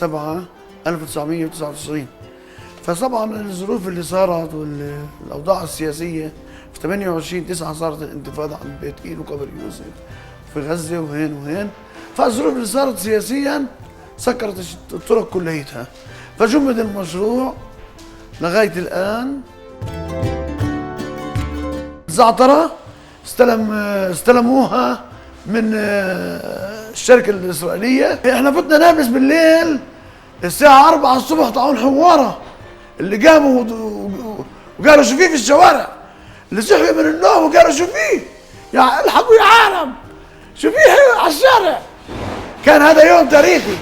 7 1999. فطبعا الظروف اللي صارت والاوضاع السياسيه في 28/9 صارت الانتفاضه عن بيت ايل وقبر يوسف في غزه وهين وهين. فالظروف اللي صارت سياسيا سكرت الطرق كليتها، فجمد المشروع لغايه الان. الزعتره استلموها من الشركه الاسرائيليه. احنا فتنا نابلس بالليل الساعه 4 الصبح طلعون حواره اللي قاموا وقالوا شو فيه في الشوارع، اللي صحوا من النوم وقالوا شو فيه، يا الحقوا يا عالم شو فيه على الشارع. كان هذا يوم تاريخي.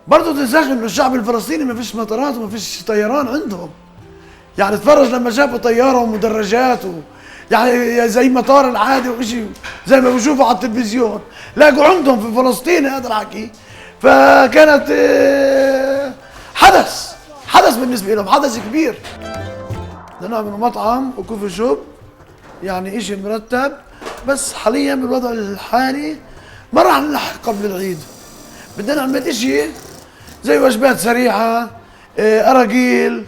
برضه تنساش انه الشعب الفلسطيني ما فيش مطارات وما فيش طيران عندهم. يعني اتفرج لما شافوا طياره ومدرجات يعني زي مطار العادي وشيء زي ما بشوفوا على التلفزيون، لاقوا عندهم في فلسطين هذا الحكي. فكانت حدث بالنسبه لهم، حدث كبير. بدنا نعمل مطعم وكوفي شوب، يعني اشي مرتب، بس حاليا بالوضع الحالي ما راح نلحق قبل العيد. بدنا نعمل اشي زي وجبات سريعه، اراجيل،